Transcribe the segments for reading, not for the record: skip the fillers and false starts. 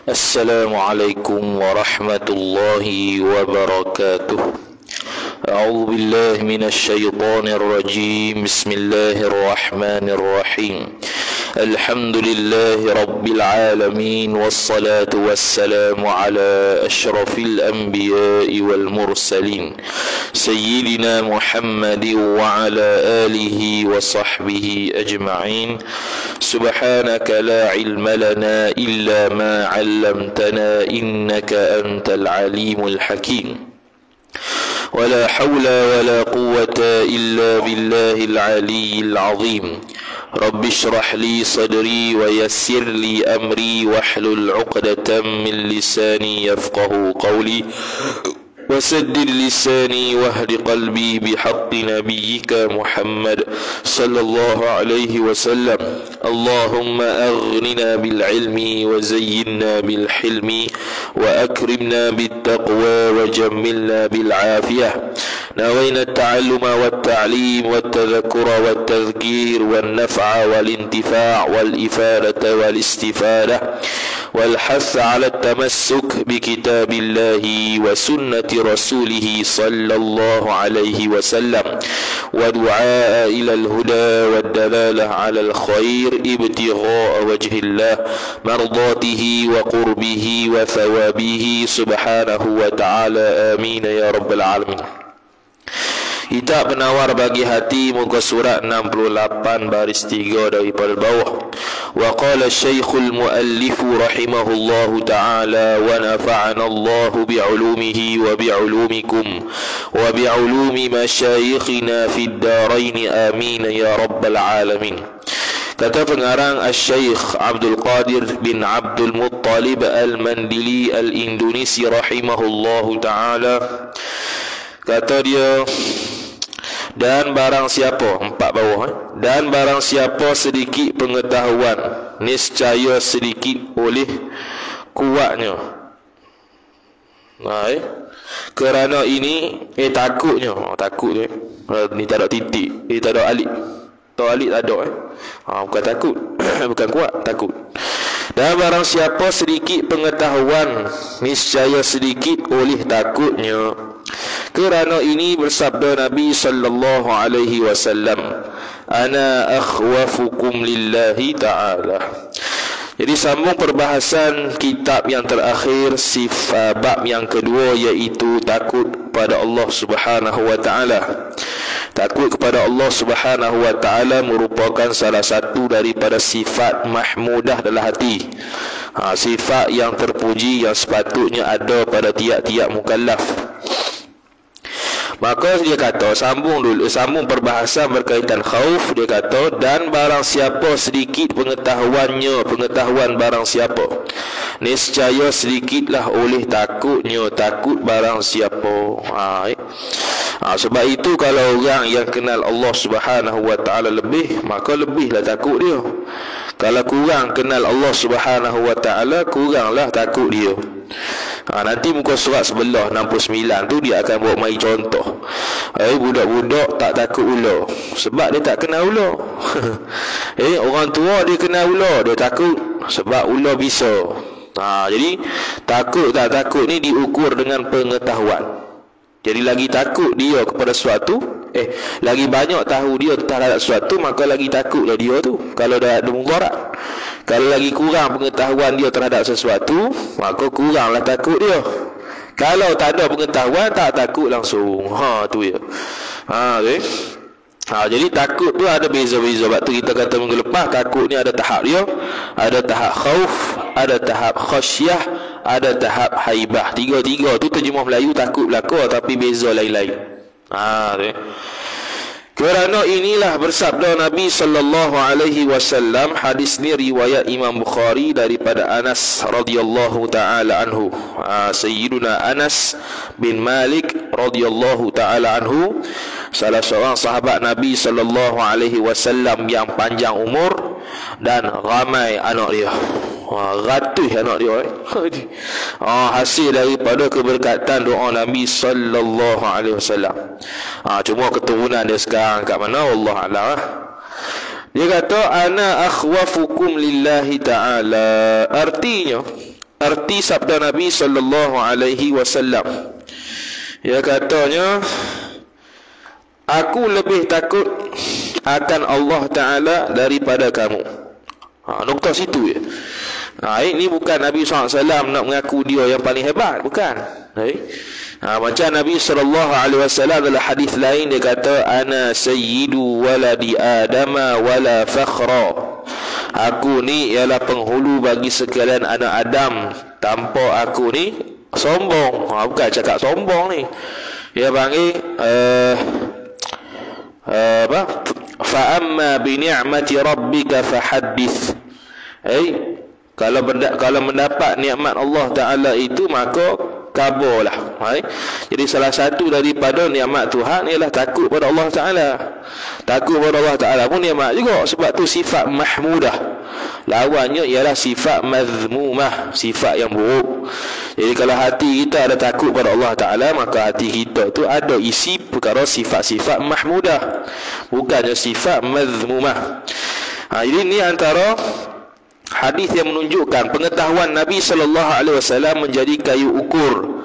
Assalamualaikum warahmatullahi wabarakatuh. A'udzu billahi minasy syaithanir rajim. Bismillahirrahmanirrahim. Alhamdulillahi rabbil alamin wassalatu wassalamu ala asyrafil anbiya'i wal mursalin sayyidina Muhammadin wa ala alihi wa sahbihi ajma'in. Subhanaka la ilma lana illa ma 'allamtana innaka antal alimul hakim. ولا حول ولا قوة إلا بالله العلي العظيم. رب اشرح لي صدري ويسر لي أمري واحلل عقدة من لساني يفقه قولي وسدد لساني واهد قلبي بحق نبيك محمد صلى الله عليه وسلم. اللهم أغننا بالعلم وزينا بالحلم وأكرمنا بالتقوى وجملنا بالعافية. نوينا التعلم والتعليم والتذكر والتذكير والنفع والانتفاع والإفادة والاستفادة والحث على التمسك بكتاب الله وسنة رسوله صلى الله عليه وسلم ودعاء إلى الهدى والدلالة على الخير ابتغاء وجه الله مرضاته وقربه وثوابه سبحانه وتعالى آمين يا رب العالمين. Kitab Penawar Bagi Hati, muka surat 68 baris 3 daripada bawah. Wa qala Syekhul Muallif rahimahullahu ta'ala wa nafa'ana Allah bi'ulumihi wa bi'ulumikum wa bi'ulumi masyayikhina fid darain amin ya rabbal alamin. Kata pengarang Al-Syeikh Abdul Qadir bin Abdul Muttalib Al-Mandili Al-Indonesi rahimahullahu ta'ala, kata dia, dan barang siapa, empat bawah, dan barang siapa sedikit pengetahuan, niscaya sedikit oleh kuatnya. Kerana ini takutnya, takut ni tak ada titik, tak ada alif. Tahu alif tak ada bukan takut bukan kuat, takut. Dan barang siapa sedikit pengetahuan, niscaya sedikit oleh takutnya. Kerana ini bersabda Nabi sallallahu alaihi wasallam, ana akhwafukum lillahi ta'ala. Jadi sambung perbahasan kitab yang terakhir, bab yang kedua, iaitu takut kepada Allah Subhanahu wa taala. Takut kepada Allah Subhanahu wa taala merupakan salah satu daripada sifat mahmudah dalam hati. Sifat yang terpuji yang sepatutnya ada pada tiap-tiap mukallaf. Maka dia kata, sambung perbahasan berkaitan khauf. Dia kata, dan barang siapa sedikit pengetahuan barang siapa, niscaya sedikitlah oleh takutnya, takut barang siapa. Sebab itu kalau orang yang kenal Allah Subhanahu wa taala lebih, maka lebihlah takut dia. Kalau kurang kenal Allah Subhanahu wa taala, kuranglah takut dia. Nanti muka surat sebelah 69 tu dia akan buat mai contoh. Budak-budak tak takut ular sebab dia tak kenal ular. Orang tua dia kenal ular, dia takut sebab ular bisa. Jadi takut tak takut ni diukur dengan pengetahuan. Jadi lagi takut dia kepada sesuatu, lagi banyak tahu dia terhadap sesuatu, maka lagi takutlah dia tu kalau dah ada mudarat. Kalau lagi kurang pengetahuan dia terhadap sesuatu, maka kuranglah takut dia. Kalau tak ada pengetahuan, tak takut langsung. Tu ya. Okay. Jadi takut tu ada beza-beza. Sebab tu kita kata minggu lepas, takut ni ada tahap dia. Ada tahap khauf, ada tahap khasyah, ada tahap haibah. Tiga-tiga tu terjemah Melayu takut belaka, tapi beza lain-lain. Okay. Kerana inilah bersabda Nabi sallallahu alaihi wasallam. Hadis ni riwayat Imam Bukhari daripada Anas radhiyallahu taala anhu. Sayyiduna Anas bin Malik radhiyallahu taala anhu, salah seorang sahabat Nabi sallallahu alaihi wasallam yang panjang umur dan ramai anak dia. Ratus anak dia. Hasil daripada keberkatan doa Nabi sallallahu alaihi wasallam. Cuma keturunan dia sekarang kat mana Allah a'lam. Dia kata ana akhwafukum lillahi ta'ala. Artinya arti sabda Nabi sallallahu alaihi wasallam. Dia katanya, aku lebih takut akan Allah Ta'ala daripada kamu. Nukta situ ya. Ini bukan Nabi SAW nak mengaku dia yang paling hebat, bukan. Macam Nabi SAW dalam hadis lain dia kata, ana sayyidu waladi adama wala fakhra. Aku ni ialah penghulu bagi sekalian anak Adam, tanpa aku ni sombong. Bukan cakap sombong ni. Dia panggil fa amma bi ni'mati rabbika fahaddits. Kalau mendapat nikmat Allah Ta'ala itu, maka kabarlah. Jadi salah satu daripada nikmat Tuhan ialah takut pada Allah Ta'ala. Takut pada Allah Ta'ala pun nikmat juga. Sebab tu sifat mahmudah, lawannya ialah sifat mazmumah, sifat yang buruk. Jadi kalau hati kita ada takut pada Allah Ta'ala, maka hati kita tu ada isi perkara sifat-sifat mahmudah, bukannya sifat mazmumah. Jadi ini antara hadis yang menunjukkan pengetahuan Nabi sallallahu alaihi wasallam menjadi kayu ukur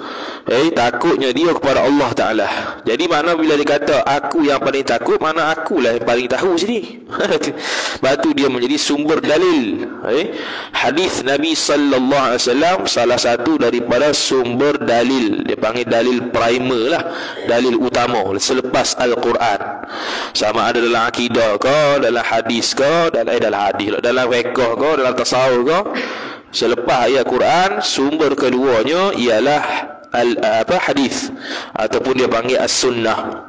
takutnya dia kepada Allah Ta'ala. Jadi mana bila dia kata aku yang paling takut, mana akulah yang paling tahu sini. Lepas tu dia menjadi sumber dalil. Hadis Nabi sallallahu alaihi wasallam salah satu daripada sumber dalil. Dia panggil dalil primer lah, dalil utama selepas Al-Quran. Sama ada dalam akidah ke, dalam hadis ke, dalam hadis, dalam fiqh ke, dalam tasawuf ke. Selepas ayat Quran, sumber keduanya ialah hadis, ataupun dia panggil as-sunnah.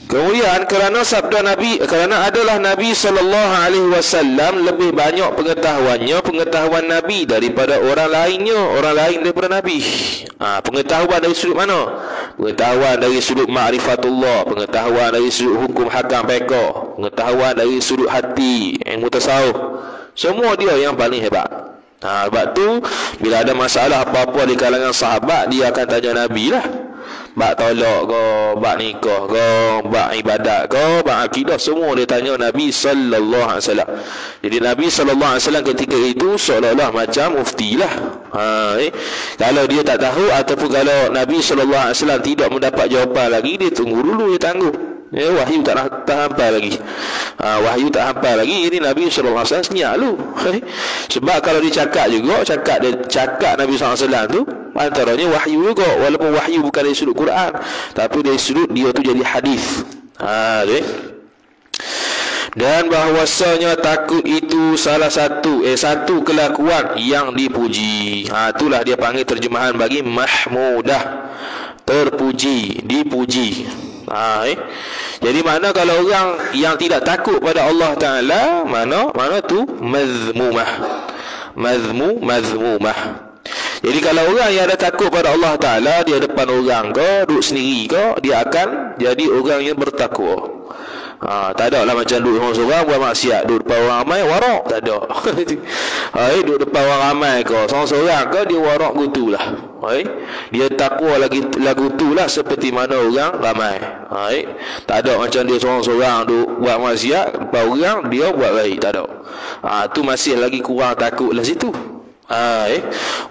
Kemudian kerana sabda Nabi, kerana adalah Nabi sallallahu alaihi wasallam lebih banyak pengetahuan Nabi daripada orang lain daripada Nabi. Pengetahuan dari sudut mana? Pengetahuan dari sudut ma'rifatullah, pengetahuan dari sudut hukum hakam fiqh, pengetahuan dari sudut hati, ilmu tasawuf. Semua dia yang paling hebat. Sebab tu bila ada masalah apa-apa di kalangan sahabat, dia akan tanya Nabi lah. Bak tolak ke, bak nikah ke, bak ibadat ke, bak akidah, semua dia tanya Nabi sallallahu alaihi wasallam. Jadi Nabi sallallahu alaihi wasallam ketika itu seolah-olah macam mufti lah. Kalau dia tak tahu, ataupun kalau Nabi sallallahu alaihi wasallam tidak mendapat jawapan lagi, dia tunggu dulu, dia tangguh. Wahyu tak hampa lagi. Wahyu tak hampa lagi. Jadi Nabi SAW senyap lu. Sebab kalau dia cakap juga, cakap Nabi SAW tu antaranya wahyu juga. Walaupun wahyu bukan dari sudut Quran, tapi dari sudut dia tu jadi hadis. Dan bahawasanya takut itu salah satu satu kelakuan yang dipuji. Itulah dia panggil terjemahan bagi mahmudah, terpuji, dipuji. Jadi mana kalau orang yang tidak takut pada Allah Ta'ala, mana tu mazmumah. Mazmumah. Jadi kalau orang yang ada takut pada Allah Ta'ala, dia depan orang ke, duduk sendiri ke, dia akan jadi orang yang bertakwa. Tak ada lah macam duduk seorang buat maksiat, duduk depan orang ramai warak, tak ada. Duduk depan orang ramai ke, seorang-seorang ke, dia warak gitu lah. Dia takwa lagu tu lah seperti mana orang ramai. Tak ada macam dia seorang-seorang duduk buat maksiat depan orang, dia buat baik, tak ada. Tu masih lagi kurang takut lah situ.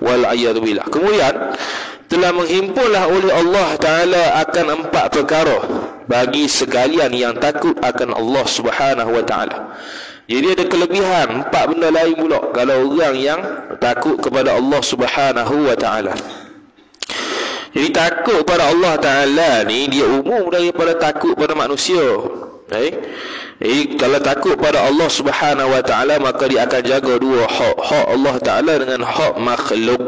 Wal'ayyadzubillah. Kemudian telah menghimpunlah oleh Allah Ta'ala akan 4 perkara bagi sekalian yang takut akan Allah Subhanahu Wa Ta'ala. Jadi ada kelebihan 4 benda lain pula kalau orang yang takut kepada Allah Subhanahu Wa Ta'ala. Jadi takut kepada Allah Ta'ala ni dia umum daripada takut pada manusia. Jadi kalau takut pada Allah Subhanahu Wa Ta'ala, maka dia akan jaga dua hak. Hak Allah Ta'ala dengan hak makhluk.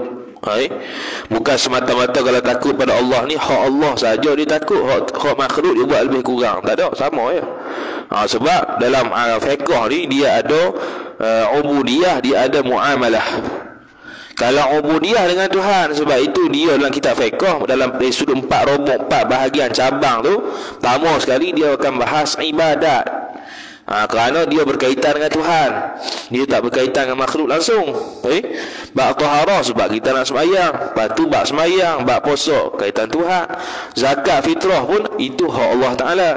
Bukan semata-mata kalau takut pada Allah ni hak Allah saja dia takut, hak makhluk dia buat lebih kurang. Tak ada, sama ya. Sebab dalam fiqh ni dia ada ubudiyah, dia ada muamalah. Kalau ubudiyah dengan Tuhan, sebab itu dia dalam kitab fiqh dalam dari sudut 4 bahagian cabang tu, pertama sekali dia akan bahas ibadat. Kerana dia berkaitan dengan Tuhan, dia tak berkaitan dengan makhluk langsung. Bab taharah sebab kita nak semayang, lepas tu bab semayang, bab puasa kaitan Tuhan. Zakat fitrah pun itu hak Allah Ta'ala.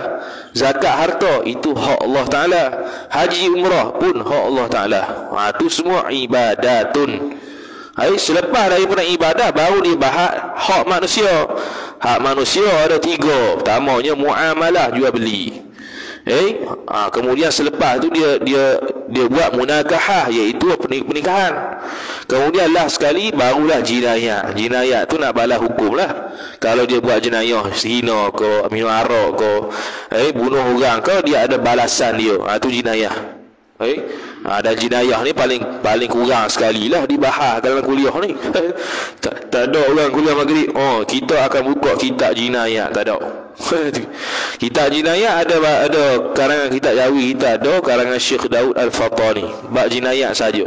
Zakat harta itu hak Allah Ta'ala. Haji umrah pun hak Allah Ta'ala. Itu semua ibadatun. Selepas daripada ibadah baru dia bahas hak manusia. Hak manusia ada 3. Pertamanya muamalah, jual beli. Kemudian selepas tu dia buat munakahah, iaitu pernikahan. Kemudian last sekali barulah jinayah. Jinayah tu nak balas hukum lah. Kalau dia buat jenayah zina ke, minum arak ke, bunuh orang ke, dia ada balasan dia. Tu jinayah. Dan jinayah ni paling kurang sekali lah dibahas dalam kuliah ni. tak ada orang kuliah maghrib kita akan buka kitab jinayah, tak ada. Kitab jinayah ada karangan kitab Jawi, kita ada karangan Syekh Daud Al-Fatani, bab jinayah saja.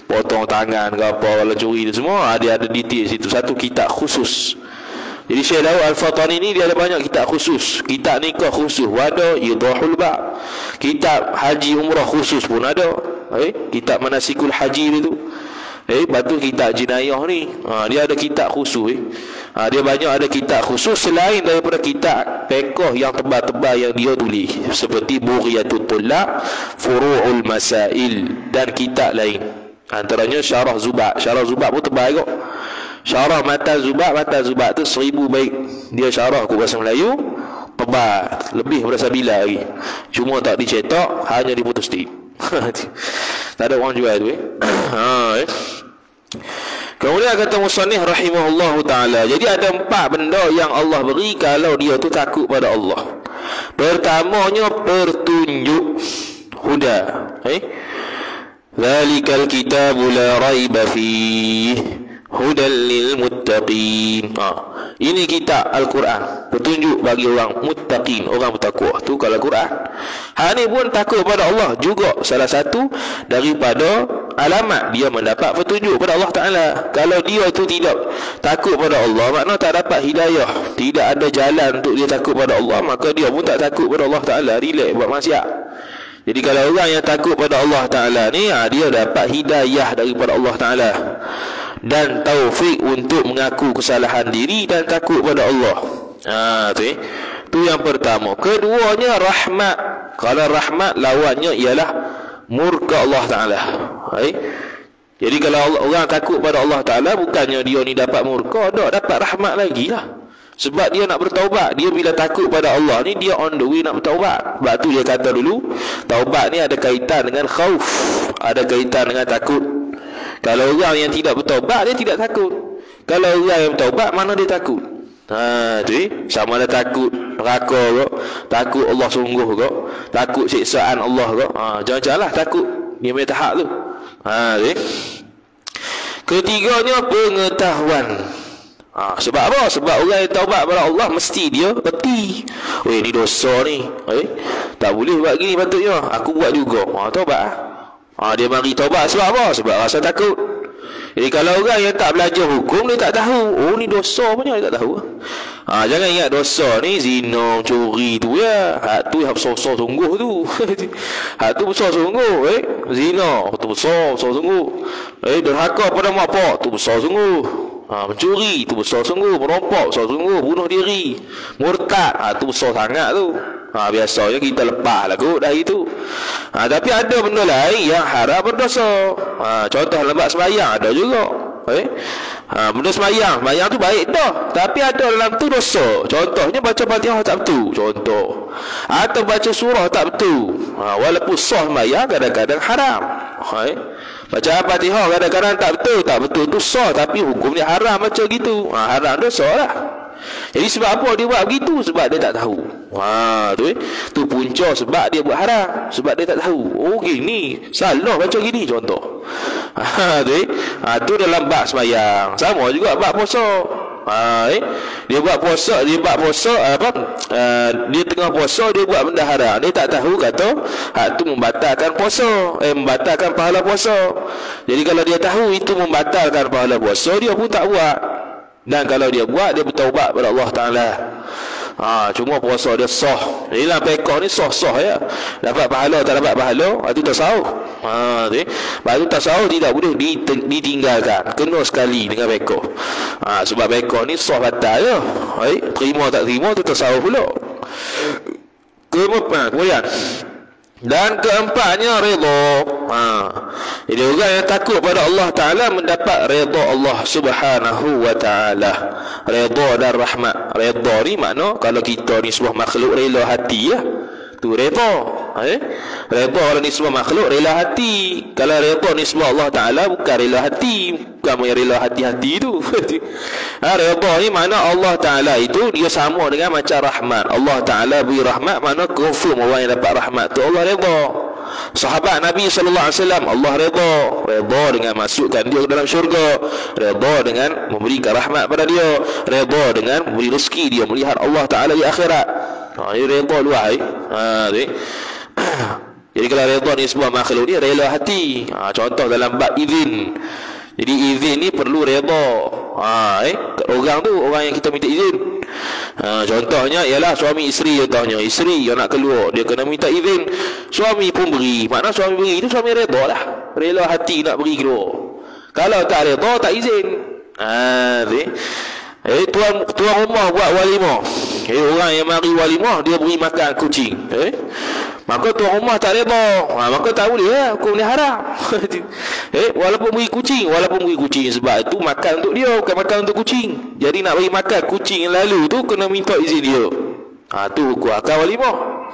Potong tangan ke apa, kalau curi tu semua ada detail situ, satu kitab khusus. Jadi Syekh Daud Al-Fatani ni dia ada banyak kitab khusus. Kitab nikah khusus ada, Idahul Ba'. Kitab haji umrah khusus pun ada. Kitab manasikul haji tu. Batu kitab jinayah ni, dia ada kitab khusus. Dia banyak ada kitab khusus selain daripada kitab fiqh yang tebal-tebal yang dia tulis, seperti Bughiyatul Tullab, Furu'ul Masail, dan kitab lain. Antaranya Syarah Zubat. Syarah Zubat pun tebal juga. Syarah Matan Zubat tu 1000 baik. Dia syarah aku bahasa Melayu, tebal, lebih daripada Sabila lagi. Cuma tak dicetak, hanya diputus tik. Tak ada orang jual tu. Kemudian kata musannif rahimahullahu ta'ala, jadi ada 4 benda yang Allah beri kalau dia tu takut pada Allah. Pertamanya petunjuk, huda. Zalikal kitabu la raiba fihi hudal lil muttaqin. Ini kitab Al-Quran, petunjuk bagi orang muttaqin, orang bertakwa. Tu kalau Quran. Ni pun takut pada Allah juga salah satu daripada alamat dia mendapat petunjuk pada Allah Ta'ala. Kalau dia tu tidak takut pada Allah, makna tak dapat hidayah, tidak ada jalan untuk dia takut pada Allah, maka dia pun tak takut pada Allah Ta'ala, relax buat maksiat. Jadi kalau orang yang takut pada Allah Ta'ala ni, dia dapat hidayah daripada Allah Ta'ala dan taufik untuk mengaku kesalahan diri dan takut pada Allah. Tu yang pertama. Keduanya rahmat. Kalau rahmat lawannya ialah murka Allah Ta'ala. Jadi kalau orang takut pada Allah Ta'ala, bukannya dia ni dapat murka, dapat rahmat lagi lah. Sebab dia nak bertaubat. Dia bila takut pada Allah ni, dia on the way nak bertaubat. Sebab tu dia kata dulu, taubat ni ada kaitan dengan khauf, ada kaitan dengan takut. Kalau orang yang tidak bertaubat, dia tidak takut. Kalau orang yang bertaubat, mana dia takut? Sama ada takut neraka ke, takut Allah sungguh ke, takut siksaan Allah ke. Jangan-janganlah takut dia punya tahap tu. Ketiganya pengetahuan. Sebab apa? Sebab orang yang taubat pada Allah mesti dia peti. Ni dosa ni. Tak boleh buat gini patutnya. Aku buat juga. Taubat. Dia mari taubat sebab apa? Sebab rasa takut. Jadi kalau orang yang tak belajar hukum, dia tak tahu. Ni dosa punya, dia tak tahu. Jangan ingat dosa ni zina, curi tu ya. Tu yang besar-besar sungguh tu. Tu besar sungguh. Zina tu besar sungguh. Derhaka pada mak pak tu besar sungguh. Mencuri tu besar sungguh. Merompak besar sungguh. Bunuh diri, murtad tu besar sangat tu. Biasanya kita lepas lah kot dah itu. Tapi ada benda lain yang haram berdosa. Contoh lembat sembahyang ada juga. Benda sembahyang tu baik dah, tapi ada dalam tu dosa. Contohnya baca Fatihah tak betul, contoh. Atau baca surah tak betul. Walaupun sah sembahyang kadang-kadang haram. Baca Fatihah kadang-kadang tak betul tu sah, tapi hukum dia haram macam gitu. Haram dosa lah. Jadi sebab apa dia buat begitu? Sebab dia tak tahu. Tu punca sebab dia buat haram. Sebab dia tak tahu. Gini salah baca gini contoh. Tu dalam bab sembahyang. Sama juga bab puasa. Dia buat puasa, dia tengah puasa dia buat benda haram. Dia tak tahu kata tu membatalkan puasa, membatalkan pahala puasa. Jadi kalau dia tahu itu membatalkan pahala puasa, dia pun tak buat. Dan kalau dia buat, dia bertaubat kepada Allah Ta'ala. Cuma puasa dia sah. Jadi dalam fiqh ni sah-sah ya. Dapat pahala tak dapat pahala, itu tasawuf. Lepas tu tasawuf tidak boleh ditinggalkan. Kena sekali dengan fiqh. Sebab fiqh ni sah batal je. Terima tak terima tu tasawuf pula. Kemudian dan keempatnya redha. Jadi orang yang takut pada Allah Ta'ala mendapat redha Allah Subhanahu wa Ta'ala. Redha dan rahmat. Redha ni makna kalau kita ni sebuah makhluk rela hati ya, tu redha. Redha kalau ni sebuah makhluk rela hati. Kalau redha ni sebuah Allah Ta'ala bukan rela hati, bukan yang rela hati-hati tu. Redha ni makna Allah Ta'ala itu dia sama dengan macam rahmat. Allah Ta'ala beri rahmat, makna confirm orang yang dapat rahmat tu Allah redha. Sahabat Nabi sallallahu alaihi wasallam Allah redha dengan masukkan dia ke dalam syurga, redha dengan memberikan rahmat pada dia, redha dengan memberi rezeki dia melihat Allah Ta'ala di akhirat. Ini redha luar. Jadi kalau redha ni sebuah makhluk ni rela hati. Contoh dalam bab izin. Jadi izin ni perlu redha. Orang tu, orang yang kita minta izin. Contohnya ialah suami isteri. Contohnya isteri yang nak keluar, dia kena minta izin, suami pun beri. Makna suami beri itu suami redha lah, rela hati nak beri keluar. Kalau tak redha tak izin. Tuan rumah buat walimah. Orang yang mari walimah dia beri makan kucing. Maka tuan rumah tak redha, maka tak boleh lah, hukum ni haram. Walaupun beri kucing sebab itu makan untuk dia, bukan makan untuk kucing. Jadi nak bagi makan kucing yang lalu tu kena minta izin dia. Tu hukum akal walimah.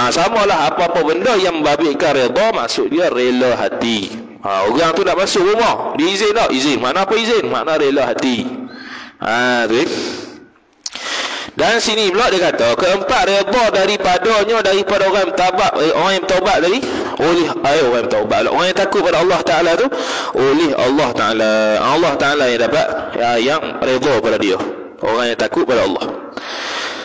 Samalah apa-apa benda yang membabitkan redha, maksud dia rela hati. Orang tu nak masuk rumah, dia izin tak? Izin. Makna apa izin? Makna rela hati. Dan sini pula dia kata keempat redha daripada orang yang bertaubat, orang yang bertaubat tadi oleh orang yang bertaubat, orang yang takut pada Allah Ta'ala tu oleh Allah Ta'ala. Allah Ta'ala yang dapat yang redha pada dia, orang yang takut pada Allah.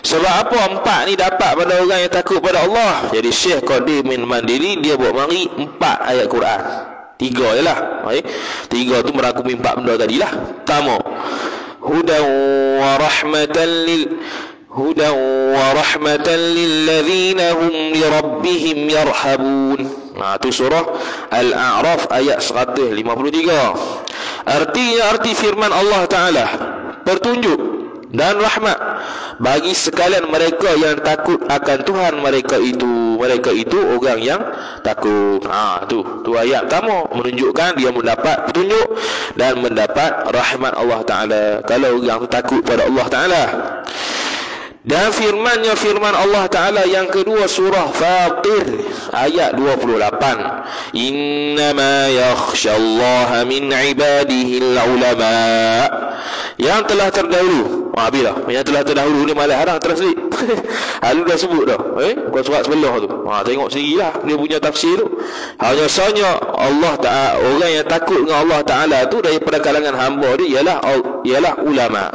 Sebab apa empat ni dapat pada orang yang takut pada Allah? Jadi Syekh Qadir bin Mandiri dia buat mari 4 ayat Quran. 3 je lah. 3 tu merangkumi 4 benda tadilah. Pertama, hudan wa rahmatan lilladzina hum li rabbihim yarhabun. Tu surah Al-A'raf ayat 153. Arti firman Allah Ta'ala petunjuk dan rahmat bagi sekalian mereka yang takut akan Tuhan mereka itu orang yang takut. Tu ayat pertama menunjukkan dia mendapat petunjuk dan mendapat rahmat Allah Ta'ala kalau orang tu takut pada Allah Ta'ala. Dan firman Allah Ta'ala yang kedua surah Fatir ayat 28, innama yakhshallaha min ibadihi al-ulama. Yang telah terdahulu, yang telah terdahulu ni malah harang translate. Lalu dah sebut dah. Bukan surat sebelah tu. Tengok sendirilah dia punya tafsir tu. Hanya sahaja Allah Ta'ala, orang yang takut dengan Allah Ta'ala tu daripada kalangan hamba dia ialah ulama.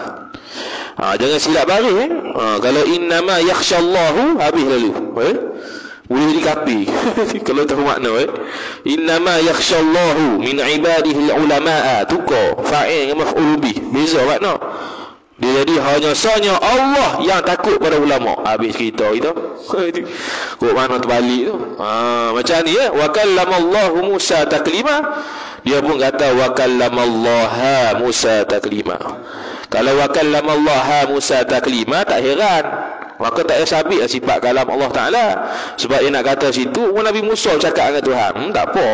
Jangan silap baris. Kalau innama yakhshallahu habis lalu. Boleh dikapi. Kalau tahu makna innama yakhshallahu min ibadihi al-ulama, tukar fa'il dengan maf'ul bih, beza makna. Dia jadi hanya sanya Allah yang takut pada ulama. Habis kita kok mana terbalik tu. Macam ni wa kallamallahu Musa taklima. Dia pun kata wa kallamallaha Musa taklima. Kalau wa kallamallaha Musa taklima tak heran, maka tak payah sabit sifat kalam Allah Ta'ala. Sebab dia nak kata situ Nabi Musa cakap dengan Tuhan. Tak apa,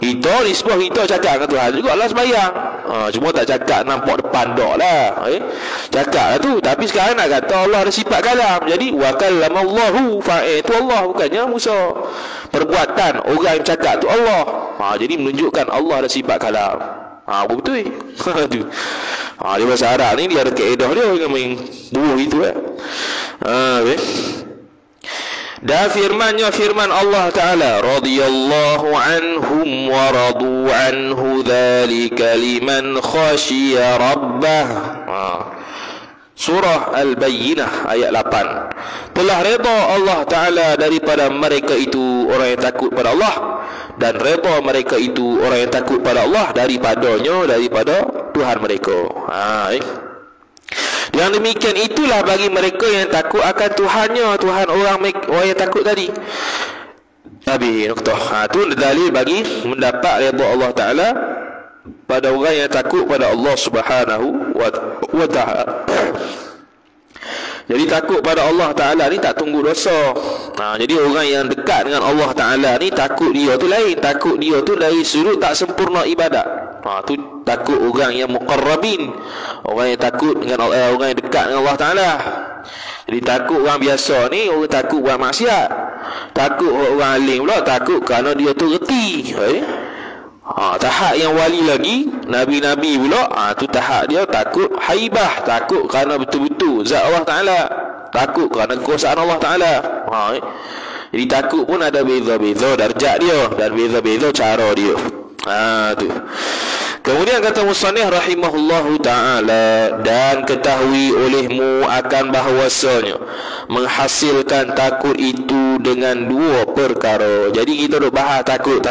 kita nisbah kita cakap dengan Tuhan juga lah sembahyang. Cuma tak cakap nampak depan dak lah. Cakap lah tu. Tapi sekarang nak kata Allah ada sifat kalam. Jadi wa kallamallahu, fa'il tu Allah, bukannya Musa. Perbuatan orang yang cakap tu Allah. Jadi menunjukkan Allah ada sifat kalam. Betul tu. Dia bahasa Arab ni dia ada kaedah dia dengan main buah itu Dan firman Allah Ta'ala radhiyallahu anhum wa radu anhu dzalika liman khashiya rabbah. Surah Al-Bayyinah ayat 8. Telah redha Allah Ta'ala daripada mereka itu orang yang takut pada Allah, dan redha mereka itu orang yang takut pada Allah daripada Tuhan mereka. Di Yang demikian itulah bagi mereka yang takut akan Tuhannya, Tuhan orang yang takut tadi. Habis noktah. Itu dalil bagi mendapat redha Allah Ta'ala pada orang yang takut pada Allah Subhanahu wa Ta'ala. Jadi takut pada Allah Ta'ala ni tak tunggu dosa. Jadi orang yang dekat dengan Allah Ta'ala ni, takut dia tu lain. Takut dia tu dari sudut tak sempurna ibadat. Tu takut orang yang muqarrabin, orang yang takut dengan orang yang dekat dengan Allah Ta'ala. Jadi takut orang biasa ni, orang takut orang maksiat. Takut orang alim pula, takut kerana dia tu reti. Tahap yang wali lagi, Nabi-Nabi pula, tu tahap dia takut haibah, takut kerana betul-betul zat Allah Ta'ala, takut kerana kekuasaan Allah Ta'ala. Jadi takut pun ada beza-beza darjat dia dan beza-beza cara dia. Tu. Kemudian kata musannif rahimahullahu ta'ala, dan ketahui olehmu akan bahawasanya menghasilkan takut itu dengan dua perkara. Jadi kita duk bahas takut.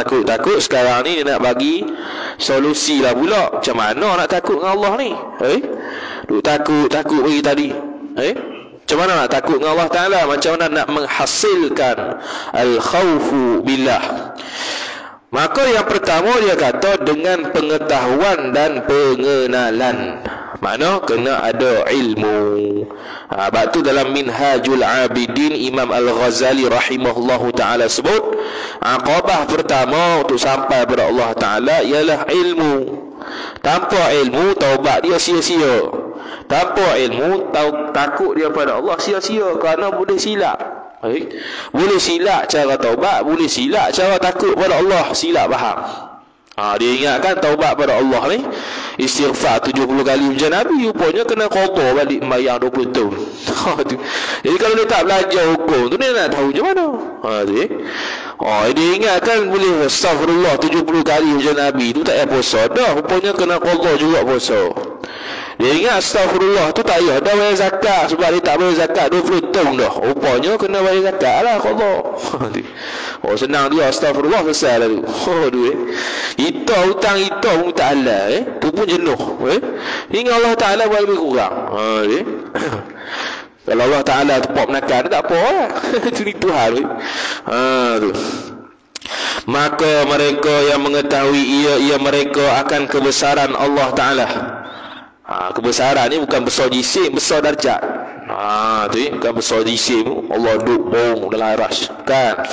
Sekarang ni dia nak bagi solusi lah pula. Macam mana nak takut dengan Allah ni? Duk takut bagi tadi. Macam mana nak takut dengan Allah Ta'ala? Macam mana nak menghasilkan al-khawfu billah? Maka yang pertama dia kata dengan pengetahuan dan pengenalan. Mana kena ada ilmu. Sebab tu dalam Minhajul Abidin Imam Al-Ghazali rahimahullahu ta'ala sebut, aqabah pertama untuk sampai kepada Allah Ta'ala ialah ilmu. Tanpa ilmu taubat dia sia-sia. Tanpa ilmu takut dia pada Allah sia-sia, kerana boleh silap. Boleh silap cara taubat, boleh silap cara takut pada Allah, silap faham. Dia ingatkan taubat pada Allah ni istighfar 70 kali macam Nabi, rupanya kena qada balik sembahyang 20 tahun. Jadi kalau dia tak belajar hukum tu, dia nak tahu macam mana? Dia ingatkan boleh astagfirullah 70 kali macam Nabi tu tak payah puasa dah, rupanya kena qada juga puasa. Dia ingat astagfirullah tu tak payah dah bayar zakat, sebab dia tak bayar zakat 20 tahun dah, rupanya kena bayar zakat lah qada. Senang dia astagfirullah selesai dah tu. Kita hutang kita pun tak halal, tu pun jenuh. Hingga Allah Ta'ala buat lebih kurang. Kalau Allah Ta'ala tepak menakan, tak apa lah. Itu hal. Tu. Maka mereka yang mengetahui ia mereka akan kebesaran Allah Ta'ala. Kebesaran ni bukan besar jisim, besar darjat. Tu bukan besar jisim, Allah duduk bong dalam arash, kan?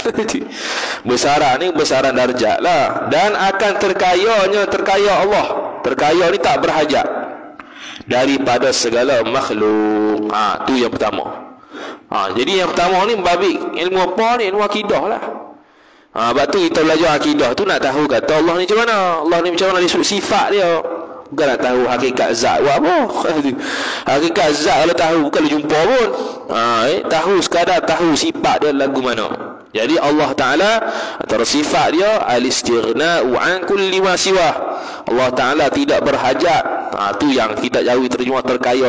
Besaran ni besaran darjat lah. Dan akan terkaya Allah. Terkaya ni tak berhajat daripada segala makhluk. Tu yang pertama. Jadi yang pertama ni babik ilmu apa ni? Ilmu akidah lah. Sebab tu kita belajar akidah tu nak tahu kata Allah ni macam mana, Allah ni macam mana, disebut sifat dia. Bukan nak tahu hakikat zat buat apa. Hakikat zat kalau tahu bukan dia jumpa pun. Tahu sekadar tahu sifat dia lagu mana. Jadi Allah Ta'ala antara sifat dia al-istighna'u an kulli ma siwa. Allah Ta'ala tidak berhajat. Tu yang kita jauhi terjemah terkaya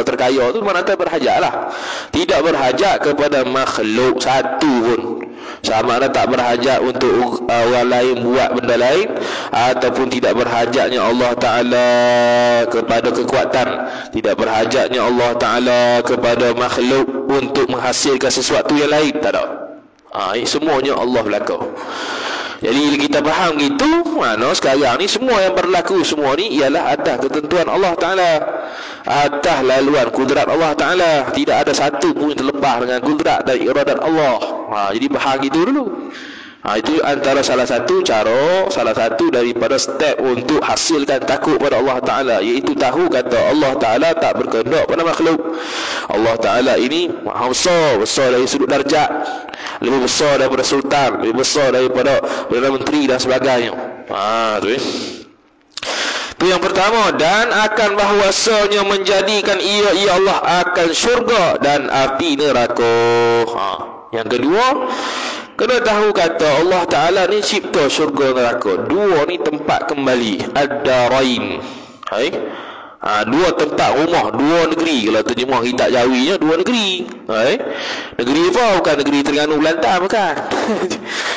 tu mana tak berhajat lah. Tidak berhajat kepada makhluk satu pun. Sama ada tak berhajat untuk orang lain buat benda lain, ataupun tidak berhajatnya Allah Ta'ala kepada kekuatan, tidak berhajatnya Allah Ta'ala kepada makhluk untuk menghasilkan sesuatu yang lain. Tak ada. Semuanya Allah belaka. Jadi bila kita faham gitu, mana sekarang ni semua yang berlaku semua ni ialah atas ketentuan Allah Ta'ala, atas laluan kudrat Allah Ta'ala. Tidak ada satu pun yang terlepas dengan kudrat dan iradat Allah. Jadi faham gitu dulu. Itu antara salah satu cara, salah satu daripada step untuk hasilkan takut pada Allah Ta'ala, iaitu tahu kata Allah Ta'ala tak berkehendak pada makhluk. Allah Ta'ala ini maha besar dari sudut darjat, lebih besar daripada sultan, lebih besar daripada Perdana Menteri dan sebagainya. Itu yang pertama. Dan akan bahawasanya menjadikan ia Allah akan syurga dan api neraka. Yang kedua, kena tahu kata Allah Ta'ala ni cipta syurga neraka. Dua ni tempat kembali, ad-darain. Dua tempat rumah, dua negeri. Kalau terjemah kitab Jawinya, dua negeri. Negeri apa? Bukan negeri Terengganu Belantan, bukan.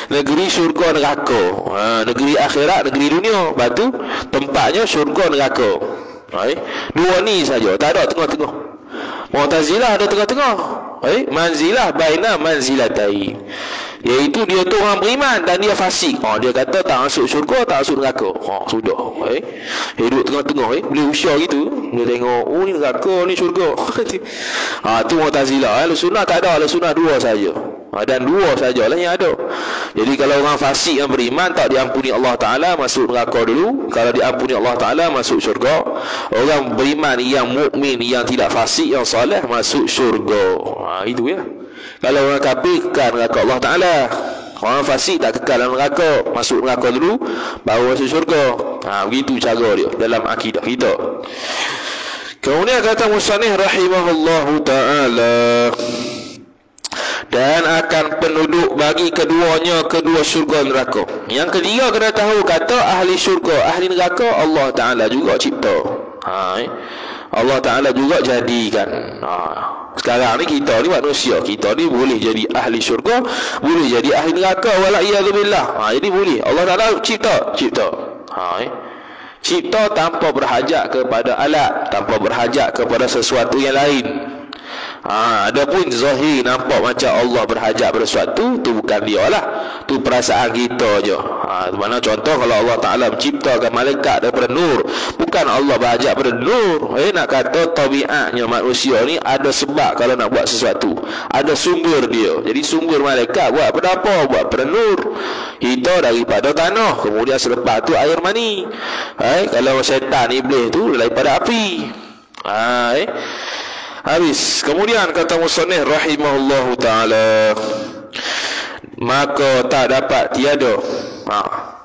Negeri syurga neraka. Negeri akhirat, negeri dunia. Lepas tu tempatnya syurga neraka. Dua ni saja, tak ada tengah-tengah. Mu'tazilah ada tengah-tengah. Manzilah baina manzilatain, iaitu dia tu orang beriman dan dia fasik. Dia kata tak masuk syurga, tak masuk neraka. Sudah. Hidup tengah-tengah. Boleh usia gitu. Dia tengok, oh ni neraka, ni syurga. Tu Mu'tazilah. Ahli sunnah tak ada. Ahli sunnah dua saja. Dan dua sajalah yang ada. Jadi kalau orang fasik yang beriman tak diampuni Allah Ta'ala, masuk neraka dulu. Kalau diampuni Allah Ta'ala, masuk syurga. Orang beriman yang mukmin, yang tidak fasik, yang soleh, masuk syurga. Itu ya. Kalau orang kafir kekal neraka Allah Ta'ala. Orang fasik tak kekal dalam neraka, masuk neraka dulu baru masuk syurga. Begitu cara dia dalam akidah kita. Kemudian kata musannif rahimahullahu ta'ala, dan akan penduduk bagi keduanya kedua syurga neraka. Yang ketiga kena tahu, kata ahli syurga, ahli neraka Allah Ta'ala juga cipta. Allah Ta'ala juga jadikan. Sekarang ni kita ni manusia, kita ni boleh jadi ahli syurga, boleh jadi ahli neraka, wala'iyadzubillah. Jadi boleh. Allah Ta'ala cipta. Cipta tanpa berhajat kepada alat, tanpa berhajat kepada sesuatu yang lain. Adapun zahir nampak macam Allah berhajat pada sesuatu, tu bukan dia lah, tu perasaan kita je. Mana contoh kalau Allah Ta'ala menciptakan malaikat daripada nur, bukan Allah berhajat pada nur. Nak kata tabiatnya manusia ni ada sebab kalau nak buat sesuatu, ada sumber dia. Jadi sumber malaikat buat pada apa? Buat pada nur. Kita daripada tanah, kemudian selepas tu air mani. Kalau syaitan iblis tu daripada api. Habis. Kemudian kata musannif rahimahullahu ta'ala, maka tak dapat tiada.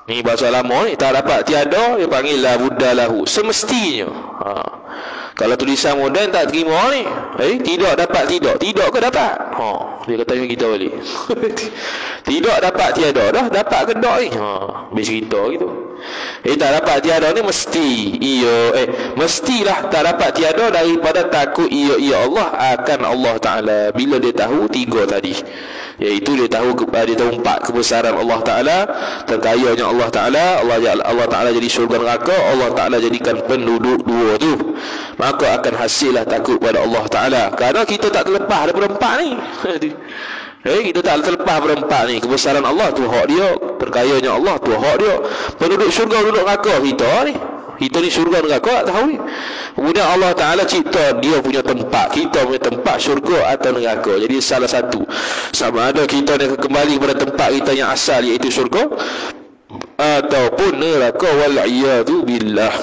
Ni bahasa lama ni, tak dapat tiada, dia panggil la budda lahu, semestinya. Kalau tulisan moden tak terima ni, tidak dapat tidak ke dapat? Dia kata dengan kita balik. Tidak dapat tiada, dah dapat ke tak ni? Habis cerita gitu. Tak dapat tiada ni mesti mestilah tak dapat tiada daripada takut ia Allah akan Allah Ta'ala. Bila dia tahu tiga tadi, iaitu dia tahu empat kebesaran Allah Ta'ala, terkayanya Allah Ta'ala, Allah Ta'ala jadi syurga neraka, Allah Ta'ala jadikan penduduk dua tu, maka akan hasillah takut pada Allah Ta'ala. Kerana kita tak terlepas daripada empat ni. Kita tak terlepas berempat ni. Kebesaran Allah tu hak dia, terkayanya Allah tu hak dia. Penduduk syurga, penduduk neraka kita ni, kita ni syurga neraka tak tahu ni. Kemudian Allah Ta'ala cipta dia punya tempat, kita punya tempat syurga atau neraka. Jadi salah satu, sama ada kita nak kembali pada tempat kita yang asal, iaitu syurga ataupun neraka, wal'iyadu billah.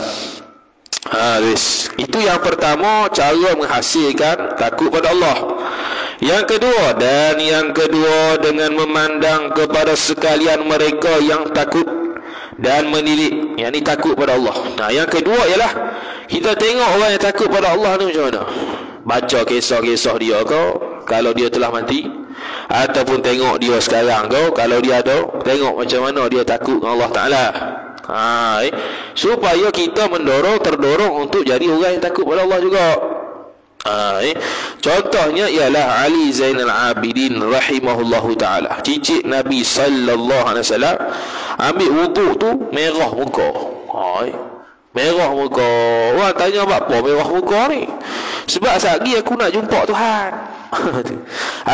Itu yang pertama, cara menghasilkan takut pada Allah. Yang kedua dengan memandang kepada sekalian mereka yang takut dan menilik, yang ni takut pada Allah. Yang kedua ialah kita tengok orang yang takut pada Allah ni macam mana. Baca kisah-kisah dia kau kalau dia telah mati, ataupun tengok dia sekarang kau kalau dia ada, tengok macam mana dia takut dengan Allah Ta'ala. Supaya kita terdorong untuk jadi orang yang takut pada Allah juga. Contohnya ialah Ali Zainal Abidin rahimahullahu ta'ala, cicit Nabi sallallahu alaihi wasallam, ambil wuduk tu merah muka. Merah muka. Orang tanya apa merah muka ni? Sebab sehari aku nak jumpa Tuhan.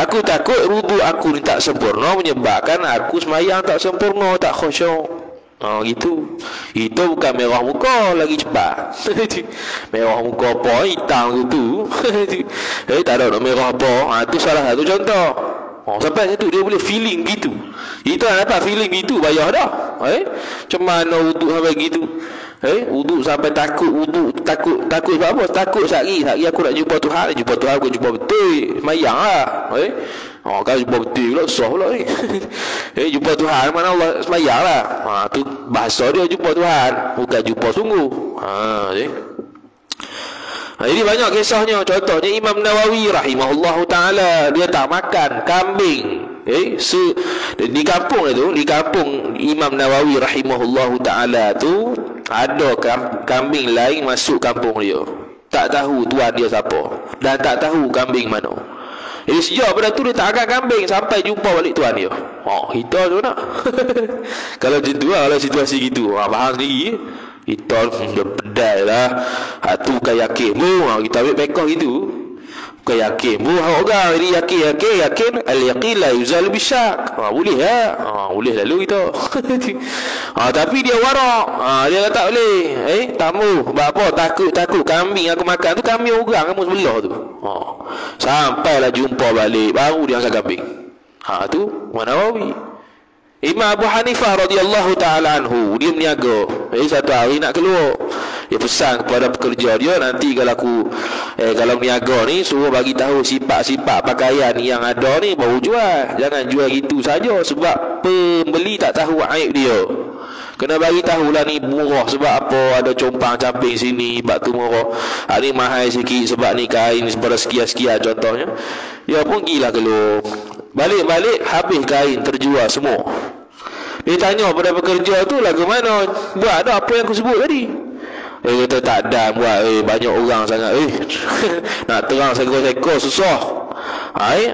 Aku takut wuduk aku ni tak sempurna, menyebabkan aku sembahyang tak sempurna, tak khusyuk. Gitu. Itu bukan merah muka lagi cepat. Merah muka apa? Hitam gitu. Tak ada nak merah apa. Itu salah satu contoh. Sampai satu dia boleh feeling gitu. Itu nak dapat feeling gitu, bayar dah. Macam mana wuduk sampai gitu? Wuduk sampai takut, takut sebab apa? Takut sehari aku nak jumpa Tuhan. Jumpa Tuhan aku jumpa betul, semayang lah. Kalau jumpa betul pula susah pula ni. Jumpa Tuhan mana Allah semayang lah. Tu bahasa dia jumpa Tuhan, bukan jumpa sungguh. Jadi banyak kisahnya. Contohnya Imam Nawawi rahimahullahu ta'ala, dia tak makan kambing. Di kampung itu, di kampung Imam Nawawi rahimahullahu ta'ala tu, ada kambing lain masuk kampung dia. Tak tahu tuan dia siapa, dan tak tahu kambing mana. Jadi sejak pada tu dia tak akan kambing sampai jumpa balik tuan dia. Kita tu nak. Kalau macam tu lah, kalau situasi gitu, faham sendiri. Kita dah pedai lah. Tu bukan yakin. Kita ambil pekoh gitu. Bukan yakin. Orang ini yakin. Al-yaqin la yuzalu bisyak. Boleh ya? Boleh lalu itu. Tapi dia warak. Dia kata tak boleh. Tamu. Sebab apa? Takut kambing aku makan tu kambing orang kamu sebelah tu. Sampailah jumpa balik. Baru dia angkat kambing. Tu mana Nawawi. Imam Abu Hanifah radhiyallahu ta'ala anhu, dia meniaga. Satu hari nak keluar, dia pesan kepada pekerja dia, nanti kalau meniaga ni suruh bagi tahu sifat-sifat pakaian yang ada ni baru jual. Jangan jual gitu saja, sebab pembeli tak tahu aib dia. Kena bagi tahulah ni murah sebab apa, ada compang-camping sini, sebab tu murah. Ni mahal sikit sebab ni kain seberapa sekian-sekian contohnya. Dia pun gila keluar. Balik-balik habis kain terjual semua. Dia tanya pada pekerja tu, lagu mana buat ada apa yang aku sebut tadi? Dia kata tak ada buat, banyak orang sangat, nak terang sekor-sekor susah.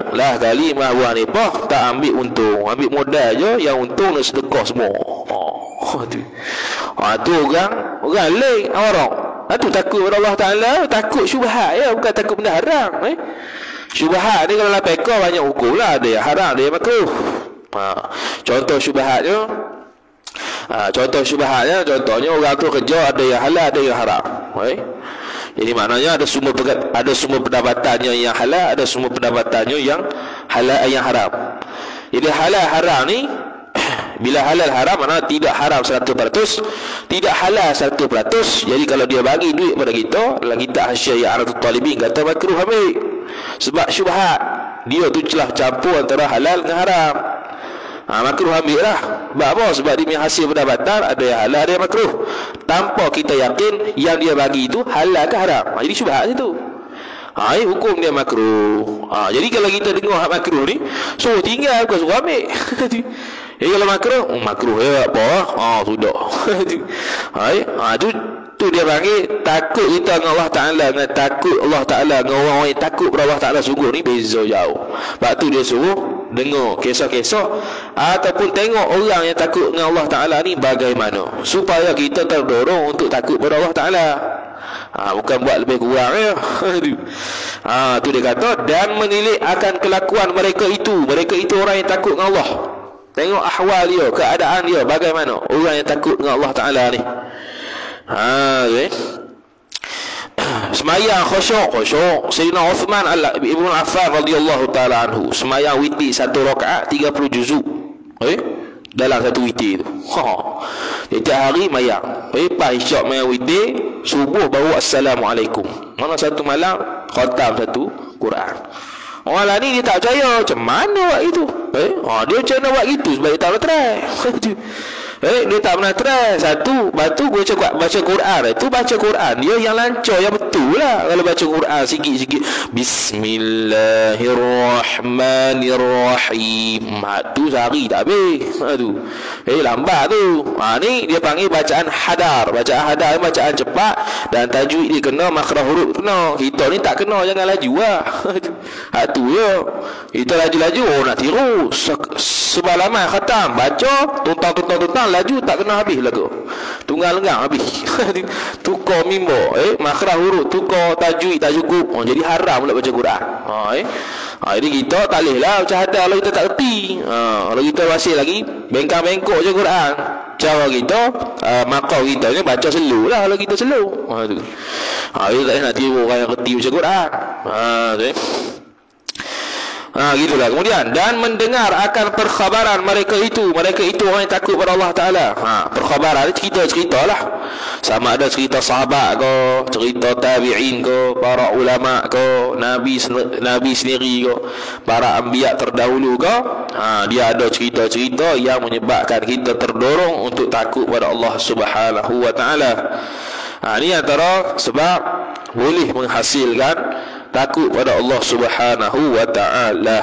Lah kali Imam Abu Hanifah tak ambil untung, ambil modal je, yang untung nak sedekah semua. Tu orang lain orang. Tu takut pada Allah Ta'ala, takut syubhat ya, bukan takut benda haram. Syubhat ni kalau lah peka banyak hukum lah, ada yang haram, ada yang makruh. Contoh syubhatnya, contohnya orang tu kerja ada yang halal, ada yang haram. Jadi maknanya ada sumber pendapatannya yang halal, ada sumber pendapatannya yang haram. Jadi halal haram ni, bila halal haram maknanya tidak haram 100%, tidak halal 100%. Jadi kalau dia bagi duit pada kita, dalam kitab Hasyiatul Talibin kata makruh ambil. Sebab syubhat dia tu celah campur antara halal dengan haram. Makruh ambil lah. Sebab apa? Sebab dia punya hasil pendapatan ada yang halal, ada yang makruh, tanpa kita yakin yang dia bagi itu halal ke haram. Jadi syubhat situ. Hukum dia makruh. Jadi kalau kita dengar hak makruh ni, suruh tinggal, bukan suruh ambil. Kalau makruh ya apa? Sudah. Tu dia panggil takut kita dengan Allah Ta'ala, dengan takut Allah Ta'ala, dengan orang-orang yang takut pada Allah Ta'ala sungguh ni beza jauh. Sebab tu dia suruh dengar kisah-kisah ataupun tengok orang yang takut dengan Allah Ta'ala ni bagaimana, supaya kita terdorong untuk takut pada Allah Ta'ala. Bukan buat lebih kurang ya. Tu dia kata, dan menilik akan kelakuan mereka itu orang yang takut dengan Allah. Tengok ahwal dia, keadaan dia bagaimana orang yang takut dengan Allah Ta'ala ni. Semayang khusyuk. Sayyidina Uthman Ibn Affan radhiyallahu ta'ala anhu semayang witir 1 rakaat 30 juzuk dalam satu witir tu. Tiap hari mayang. Pas isyak mayang witir, subuh baru assalamualaikum. Mana satu malam khatam satu Quran. Orang lain ni dia tak percaya, macam mana buat itu? Dia macam mana buat gitu sebab dia tak pernah try. Dia tak pernah try. Satu, batu baca Quran. Itu baca Quran dia yang lancar, yang betul lah. Kalau baca Quran sikit-sikit, Bismillahirrahmanirrahim, tu sehari tak habis. Lambat tu. Ni dia panggil bacaan hadar. Bacaan hadar ni bacaan cepat, dan tajwid dia kena, makhraj huruf kena. Kita ni tak kena, jangan laju lah. Tu je. Kita laju-laju, nak tiru sebalaman khatam, baca tuntang laju tak kena habis lagu. Tunggal lenggang habis. Tukar mimbar, makhraj huruf, tukar tajwid tak cukup. Jadi haram pula baca Quran. Jadi kita tak boleh lah baca hadar kalau kita tak erti. Kalau kita masih lagi bengkak-bengkok je Quran, cara kita, makau kita ni baca slow lah. Kalau kita slow, kita tak nak tiru orang yang erti baca Quran. Gitulah. Kemudian, dan mendengar akan perkhabaran mereka itu orang yang takut pada Allah Ta'ala. Perkhabaran ni cerita lah, sama ada cerita sahabat ke, cerita tabi'in ke, para ulama ke, Nabi sendiri ke, para anbiya terdahulu ke. Dia ada cerita-cerita yang menyebabkan kita terdorong untuk takut pada Allah Subhanahu Wa Ta'ala. Ini antara sebab boleh menghasilkan takut pada Allah Subhanahu Wa Ta'ala.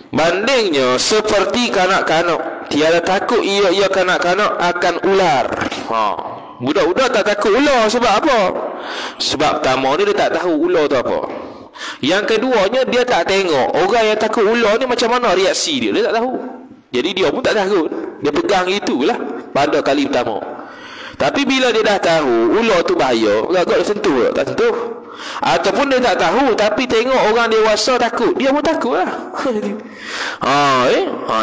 Bandingnya seperti kanak-kanak, tiada takut ia kanak-kanak akan ular. Budak-budak tak takut ular. Sebab apa? Sebab pertama ni dia tak tahu ular tu apa. Yang keduanya, dia tak tengok orang yang takut ular ni macam mana reaksi dia. Dia tak tahu. Jadi dia pun tak takut. Dia pegang itulah pada kali pertama. Tapi bila dia dah tahu ular tu bahaya, agak-agak dia sentuh tak sentuh. Ataupun dia tak tahu tapi tengok orang dewasa takut, dia pun takutlah.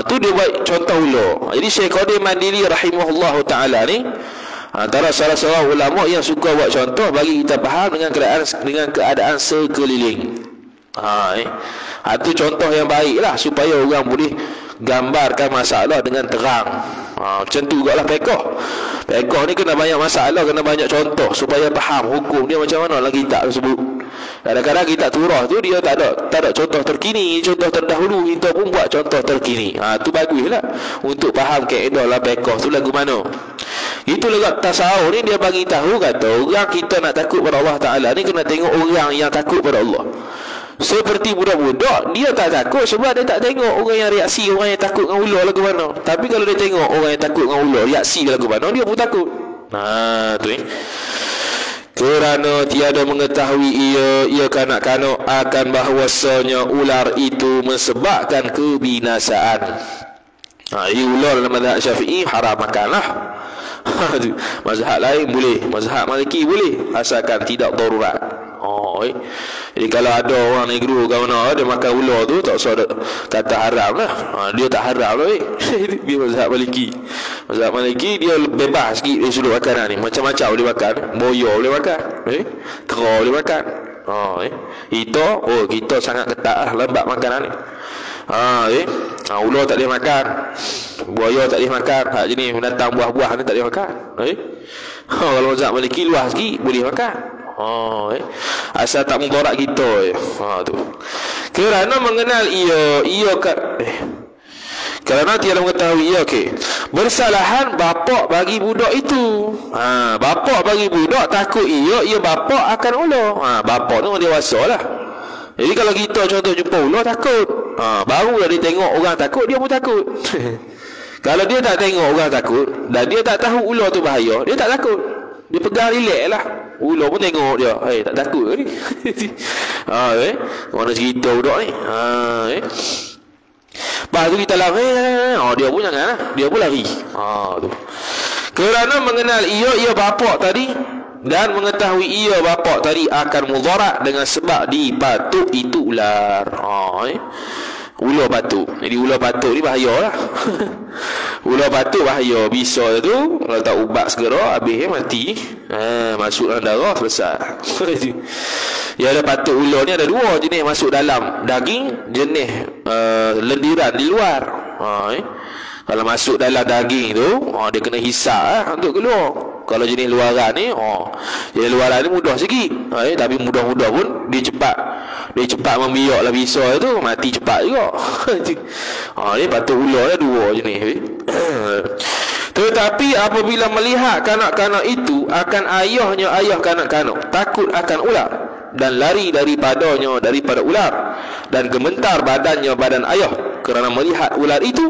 Tu dia buat contoh ular. Jadi Syekh Qadir Mandiri rahimahullahu taala ni antara salah seorang ulama yang suka buat contoh bagi kita faham dengan keadaan sekeliling. Itu contoh yang baiklah supaya orang boleh gambarkan masalah dengan terang. Macam tu jugalah Pekoh ni kena banyak masalah, kena banyak contoh supaya faham hukum dia macam mana lah kitab tersebut. Kadang-kadang kitab turah tu dia tak ada contoh terkini, contoh terdahulu, kita pun buat contoh terkini. Tu baguslah untuk faham kaedah lah pekoh tu lagu mana. Itu lewat tasawuf ni dia bagi tahu kata orang kita nak takut pada Allah Taala ni kena tengok orang yang takut pada Allah. Seperti budak-budak, dia tak takut sebab dia tak tengok orang yang reaksi orang yang takut dengan ular lagu mana. Tapi kalau dia tengok orang yang takut dengan ular reaksi lagu mana, dia pun takut. Tu kerana tiada mengetahui ia kanak-kanak akan bahawasanya ular itu menyebabkan kebinasaan. Ini ular dalam mazhab Syafi'i haram makanlah. Mazhab lain boleh, mazhab Maliki boleh asalkan tidak darurat. Jadi kalau ada orang negro ke mana dia makan ular tu tak usah kata haram lah. Dia tak haram lah. Dia mazhab Maliki. Mazhab Maliki dia bebas sikit dari sudut makanan ni. Macam-macam boleh makan. Boya boleh makan. Kera boleh makan. Kita sangat ketat lah lambat makanan ni. Ular tak boleh makan, buaya tak boleh makan, hak jenis binatang buah-buah ni tak boleh makan. Kalau mazhab Maliki luas sikit boleh makan. Asal tak mudarat kita tu. Kerana mengenal kerana tiada mengetahui bersalahan bapak bagi budak itu. Bapak bagi budak takut ia bapak akan ular. Bapak tu orang dewasa lah. Jadi kalau kita contoh jumpa ular takut, barulah dia tengok orang takut, dia pun takut. Kalau dia tak tengok orang takut dan dia tak tahu ular tu bahaya, dia tak takut. Dia pegang relax lah. Ular pun tengok dia, tak takut ke ni? Mana cerita budak ni? Lepas tu kita lari, dia pun janganlah, dia pun lari. Tu. Kerana mengenal ia bapak tadi dan mengetahui ia bapak tadi akan mudarat dengan sebab dipatuk itu ular. Ular patuk. Jadi ular patuk ni bahayalah. Ular patuk bahaya. Bisa tu kalau tak ubat segera habis mati. Masuk dalam darah selesai. Ya, ada patuk ular ni ada dua jenis masuk dalam daging, jenis lendiran di luar. Kalau masuk dalam daging tu, dia kena hisap untuk keluar. Kalau jenis luaran ni, jenis luaran ni mudah sikit. Tapi mudah-mudah pun dia cepat membiak lah bisa tu, mati cepat juga. Ni patuk ular lah dua jenis. Tetapi apabila melihat kanak-kanak itu akan ayah kanak-kanak takut akan ular dan lari daripada ular dan gemetar badannya badan ayah kerana melihat ular itu,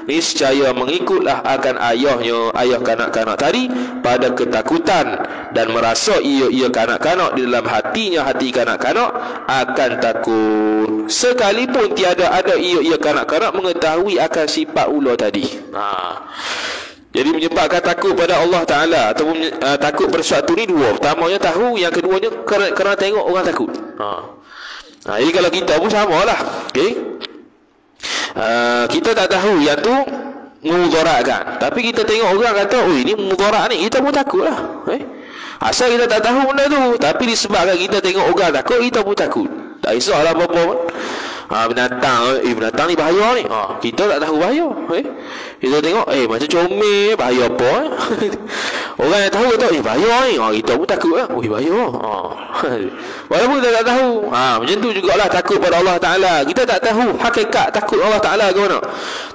niscaya mengikutlah akan ayah kanak-kanak tadi pada ketakutan dan merasa ia kanak-kanak di dalam hatinya, hati kanak-kanak akan takut sekalipun tiada ada ia kanak-kanak mengetahui akan sifat ular tadi. Jadi menyebabkan takut pada Allah Ta'ala ataupun takut pada sesuatu ni dua. Pertamanya tahu, yang keduanya kerana tengok orang takut. Jadi kalau kita pun sama lah. Kita tak tahu yang tu memudaratkan, tapi kita tengok orang kata ini memudarat ni, kita pun takut lah. Asal kita tak tahu benda tu, tapi disebabkan kita tengok orang takut, kita pun takut. Tak kisahlah apa-apa pun. Binatang ni bahaya ni. Kita tak tahu bahaya. Kita tengok macam comel, bahaya apa. Orang yang tahu kata bahaya ni, kita pun takut lah. Bahaya. Walaupun kita tak tahu. Macam tu jugalah takut pada Allah Ta'ala. Kita tak tahu hakikat takut Allah Ta'ala ke mana,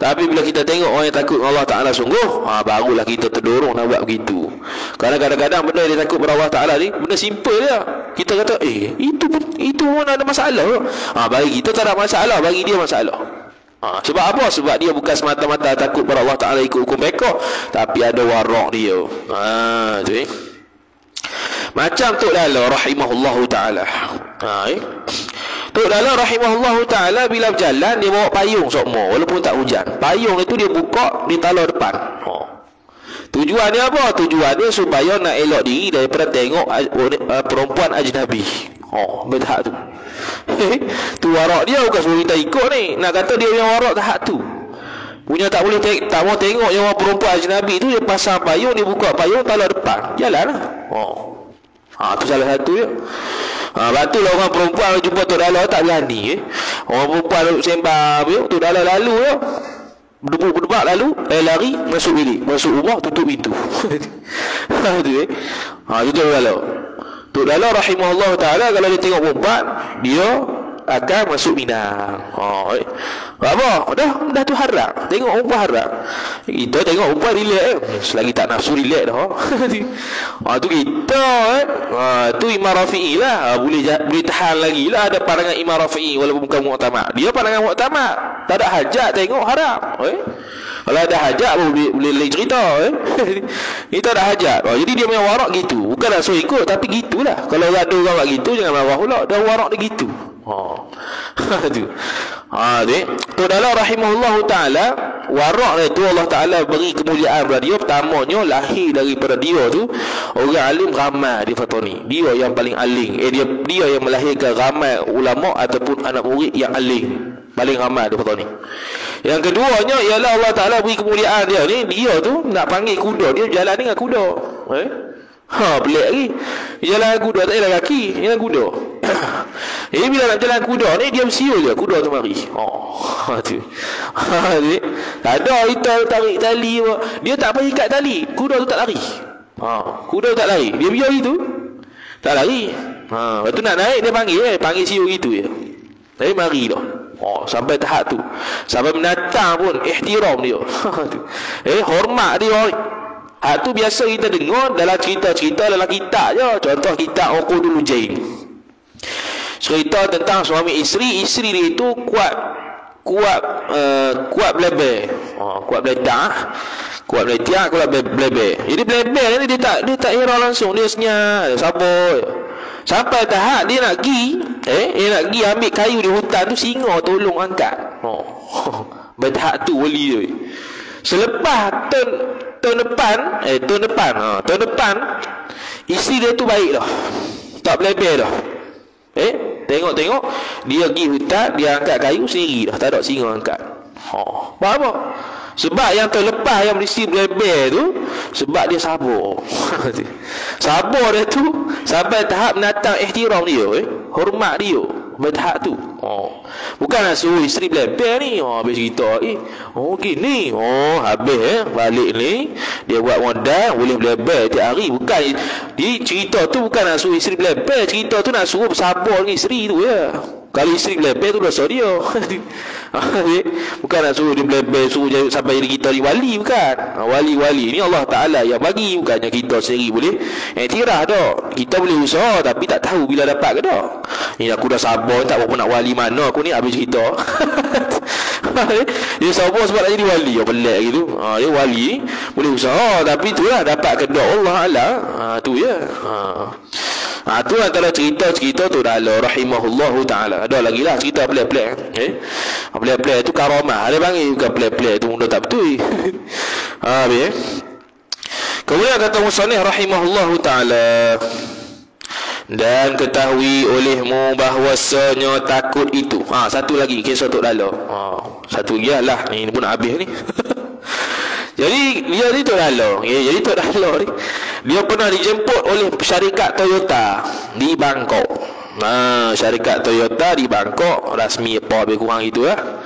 tapi bila kita tengok orang yang takut Allah Ta'ala sungguh, barulah kita terdorong nak buat begitu. Kerana kadang-kadang benda dia takut pada Allah Ta'ala ni benda simple dia. Kita kata itu pun ada masalah. Bagi kita tak ada masalah, bagi dia masalah. Sebab apa? Sebab dia bukan semata-mata takut pada Allah Ta'ala ikut hukum pekoh, tapi ada warak dia. Tu macam Tok Lala rahimahullahu ta'ala. Tok Lala rahimahullahu ta'ala bila berjalan dia bawa payung sokmo walaupun tak hujan. Payung itu dia buka di tala depan. Tujuannya apa? Tujuannya supaya nak elok diri daripada tengok perempuan ajnabi. Berhak tu. Tu warak dia, bukan suruh kita ikut ni. Nak kata dia yang warak tak hak tu. Punya tak boleh tak mau tengok yang orang perempuan ajnabi tu, dia pasang payung, dia buka payung taruh depan. Jalanlah. Tu salah satu dia. Lepas tu lah orang perempuan jumpa Tok Dalah tak berani. Orang perempuan duduk sembang, Tok Dalah lalu je. Berdebak lalu, lari masuk bilik, masuk rumah, tutup pintu. Tu Itu Tok Dalah. Tok Dalah rahimahullah ta'ala, kalau dia tengok perempuan, dia akan masuk Minang. Apa? Dah tu haram. Tengok perempuan haram. Kita tengok perempuan relax selagi tak nafsu relax dah. Tu kita tu Imam Rafi'i lah. Boleh tahan lagi lah ada pandangan Imam Rafi'i walaupun bukan mu'tamad. Dia pandangan mu'tamad. Tak ada hajat tengok haram. Kalau ada hajat boleh lain cerita. Kita ada hajat. Jadi dia punya warak gitu. Bukan nak suruh ikut, tapi gitulah. Kalau ada orang buat gitu, jangan marah pula. Dah warak dia gitu. Tu. Tok Dalah rahimahullahu ta'ala, warak dia tu Allah Ta'ala beri kemuliaan pada dia. Pertamanya lahir daripada dia tu orang alim ramai di Fatani. Dia yang paling alim. Dia yang melahirkan ramai ulama ataupun anak murid yang alim, paling ramai di Fatani. Yang keduanya ialah Allah Ta'ala beri kemuliaan dia ni. Dia tu nak panggil kuda, dia jalan dengan kuda. Pelik lagi. Jalan kuda, tak jalan kaki, jalan kuda. Jadi bila nak jalan kuda ni, dia bersiul je, kuda tu mari. Tu. Tak ada kita tarik tali. Dia tak payah ikat tali, kuda tu tak lari. Kuda tu tak lari. Dia biar gitu, tak lari. Lepas tu nak naik, dia panggil siul gitu je. Tapi mari dah. Sampai tahap tu. Sampai menatang pun ihtiram dia. Hormat dia. Tu biasa kita dengar dalam cerita-cerita dalam kitab je. Contoh kitab Uqudul Jail. Cerita tentang suami isteri. Isteri dia itu kuat beleber. Kuat beledak. Kuat beledak, kuat beleber. Jadi beleber ni dia tak hira langsung, dia senyap, dia sabar. Sampai tahap dia nak pergi, dia nak pergi ambil kayu di hutan tu, singa tolong angkat. Bertahap tu wali dia. Selepas tahun depan isteri dia tu baik dah, tak beleber dah. Tengok dia pergi hutan, dia angkat kayu sendiri dah, tak ada singa angkat. Faham tak? Sebab yang terlepas yang mesti beleber tu, sebab dia sabar. Sabar dia tu sampai tahap menatang ihtiram dia, hormat dia. Bertahap tu. Bukan nak suruh isteri beleber ni. Habis cerita gini. Habis balik ni dia buat modal boleh beleber tiap hari. Bukan dia cerita tu bukan nak suruh isteri beleber. Cerita tu nak suruh bersabar dengan isteri tu ya. Kalau isteri beleber tu dosa dia. Bukan nak suruh dia beleber, suruh sampai jadi kita ni wali, bukan. Wali-wali ni Allah Ta'ala yang bagi, bukannya kita sendiri boleh iktiraf dah. Kita boleh usaha tapi tak tahu bila dapat ke dah. Ni aku dah sabar, tak berapa nak wali mana aku ni, habis cerita. Dia sabar sebab nak jadi wali. Pelik gitu. Dia wali boleh usaha tapi itulah dapat kedok Allah Allah. Tu ya. Tu antara cerita-cerita tu Dalah rahimahullahu ta'ala. Ada lagi lah cerita pelik-pelik. Pelik-pelik tu karamah. Ada panggil bukan pelik-pelik tu benda tak betul. Kemudian kata musannif rahimahullahu ta'ala, dan ketahui olehmu bahwasanya takut itu. Satu lagi kisah Tok Dalah. Satu lagi lah. Ni pun nak habis ni. Jadi dia ni Tok Dalah. Jadi Tok Dalah ni dia pernah dijemput oleh syarikat Toyota di Bangkok. Syarikat Toyota di Bangkok, rasmi apa lebih kurang gitu lah.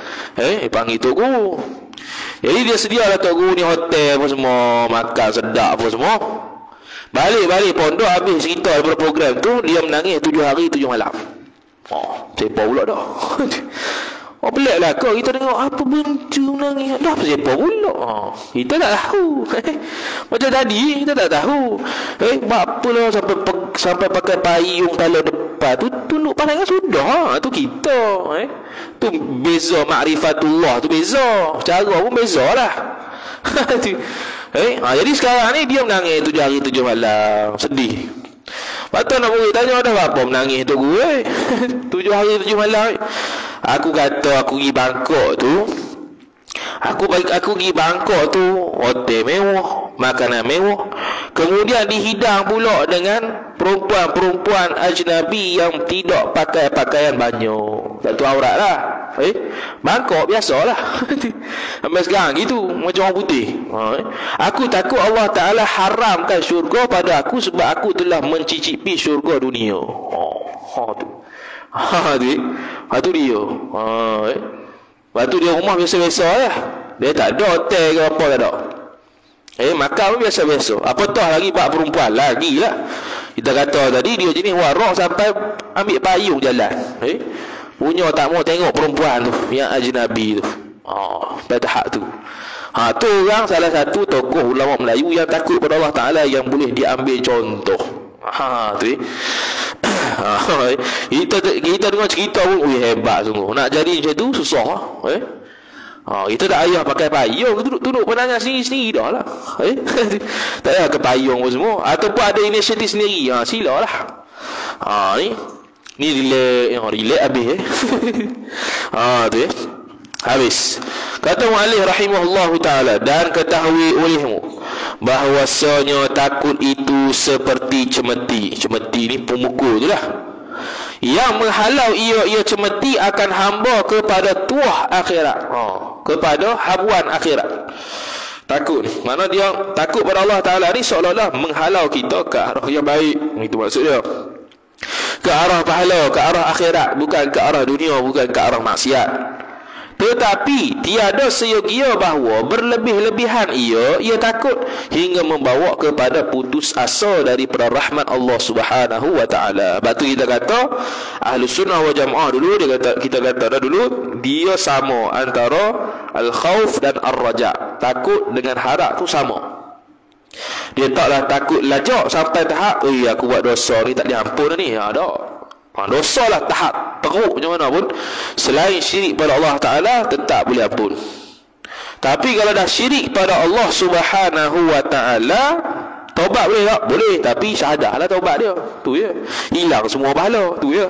Panggil Tok Guru. Jadi dia sedialah Tok Guru ni hotel apa semua, makan sedap apa semua. Balik pondok, habis cerita daripada program tu, dia menangis 7 hari 7 malam. Siapa pula dah. Pelik lah kau, kita tengok apa bencu menangis. Dah apa siapa pula. Kita tak tahu. Macam tadi kita tak tahu. Buat apa lah sampai pakai payung talon depan tu, tunduk pandangan sudah. Tu kita. Tu beza ma'rifatullah tu beza. Cara pun beza lah. Jadi sekarang ni dia menangis 7 hari 7 malam. Sedih. Patut nak murid tanya, dah apa menangis Tok Guru 7 hari 7 malam. Aku kata aku pergi Bangkok tu, Aku pergi Bangkok tu hotel mewah, makanan mewah. Kemudian dihidang pula dengan perempuan-perempuan ajnabi yang tidak pakai pakaian banyak. Tak tu aurat lah. Bangkok biasalah. Sampai sekarang gitu, macam orang putih. Aku takut Allah Ta'ala haramkan syurga pada aku sebab aku telah mencicipi syurga dunia. Tu dia. Lepas tu dia rumah biasa-biasa lah. Dia tak ada hotel ke apa tak ada. Makan pun biasa-biasa. Apatah lagi bab perempuan lagi lah. Kita kata tadi dia jenis warak sampai ambil payung jalan. Punya tak mau tengok perempuan tu yang ajnabi tu. Pada tahap tu. Tu orang salah satu tokoh ulama Melayu yang takut pada Allah Ta'ala, yang boleh diambil contoh. Tu kita dengar cerita pun hebat sungguh. Nak jadi macam tu susah lah. Kita tak payah pakai payung, duduk penangan sendiri-sendiri dah lah. Tak payah ke payung pun semua. Ataupun ada inisiatif sendiri, silalah. Ni relax habis tu habis. Kata mu'allif rahimahullahu ta'ala, dan ketahui olehmu bahawasanya takut itu seperti cemeti. Cemeti ni pemukul tu lah, yang menghalau ia cemeti akan hamba kepada tuah akhirat, kepada habuan akhirat. Takut ni, mana dia takut pada Allah Ta'ala ni seolah-olah menghalau kita ke arah yang baik. Itu maksud dia, ke arah pahala, ke arah akhirat, bukan ke arah dunia, bukan ke arah maksiat. Tetapi tiada seyogia bahawa berlebih-lebihan ia takut hingga membawa kepada putus asa daripada rahmat Allah Subhanahu wa Ta'ala. Sebab tu kita kata Ahlus Sunnah wal Jamaah dulu, kita kata dulu, dia sama antara al-khauf dan ar-raja. Takut dengan harap tu sama. Dia taklah takut lajak sampai tahap aku buat dosa ni tak diampun ni. Dosa lah tahap teruk macam mana pun, selain syirik pada Allah Ta'ala tetap boleh ampun. Tapi kalau dah syirik pada Allah Subhanahu wa Ta'ala, taubat boleh tak? Boleh, tapi syahadah lah taubat dia. Tu ya, hilang semua pahala. Tu ya.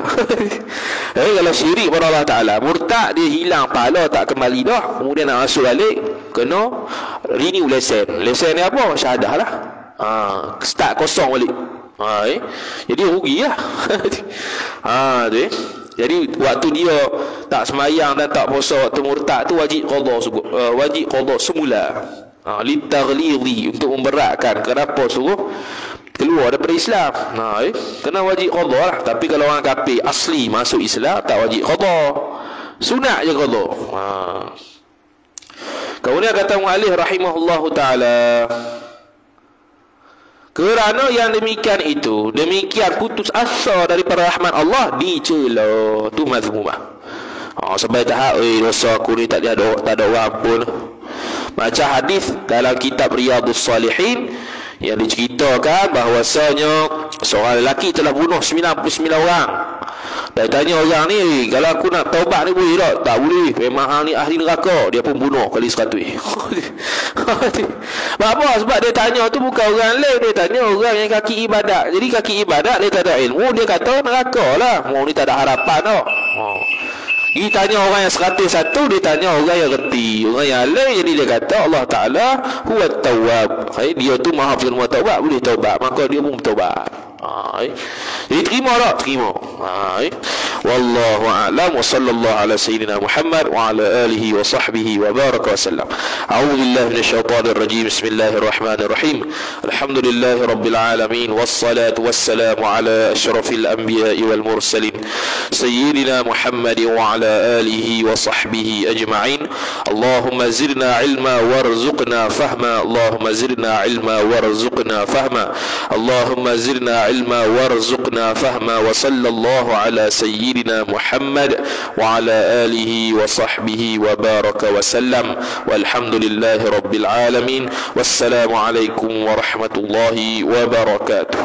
Kalau syirik pada Allah Ta'ala, murtad, dia hilang pahala, tak kembali dah. Kemudian nak masuk balik, kena renew lesen. Lesen ni apa? Syahadah lah. Start kosong balik. Jadi rugilah. Jadi waktu dia tak sembahyang dan tak puasa waktu murtad tu wajib qada semula. Litaghlidhi, untuk memberatkan. Kenapa suruh keluar daripada Islam? Kena wajib qada lah. Tapi kalau orang kafir asli masuk Islam tak wajib qada, sunat je qada. Kemudian kata mu'allif rahimahullahu ta'ala, kerana yang demikian itu, demikian putus asa daripada rahmat Allah, dicela. Tu mazmumah. Sampai tahap dosa aku ni tak ada orang pun. Baca hadis dalam kitab Riyadhus Salihin yang diceritakan bahawasanya seorang lelaki telah bunuh 99 orang. Dan tanya orang ni, kalau aku nak taubat ni boleh tak? Tak boleh, memang hang ni ahli neraka. Dia pun bunuh kali 100. Apa? Sebab dia tanya tu bukan orang lain, dia tanya orang yang kaki ibadat. Jadi kaki ibadat dia tak ada ilmu, dia kata neraka lah. Mau ni tak ada harapan tau. Dia tanya orang yang 101, dia tanya orang yang reti, orang yang lain. Jadi dia kata Allah Ta'ala huwa tawwab. Dia tu maha penerima taubat, boleh taubat, maka dia pun bertaubat. Jadi terima tak? Terima. Wallahu a'lam wa sallallahu ala sayyidina Muhammad wa ala alihi wa sahbihi wa baraka wa sallam. A'udzu billahi minasyaitonir rajim. Bismillahirrahmanirrahim. Alhamdulillahi rabbil alamin, wassalatu wassalamu ala asyrafil anbiya'i wal mursalin sayyidina Muhammad wa ala alihi wa sahbihi ajma'in. Allahumma zidna ilma warzuqna fahma. Allahumma zidna ilma warzuqna fahma. Allahumma zidna ilma warzuqna fahma. Wa sallallahu ala sayyidina Muhammad wa ala alihi wa sahbihi wa baraka wa sallam. Walhamdulillahi rabbil alamin. Wassalamu alaikum warahmatullahi wabarakatuh.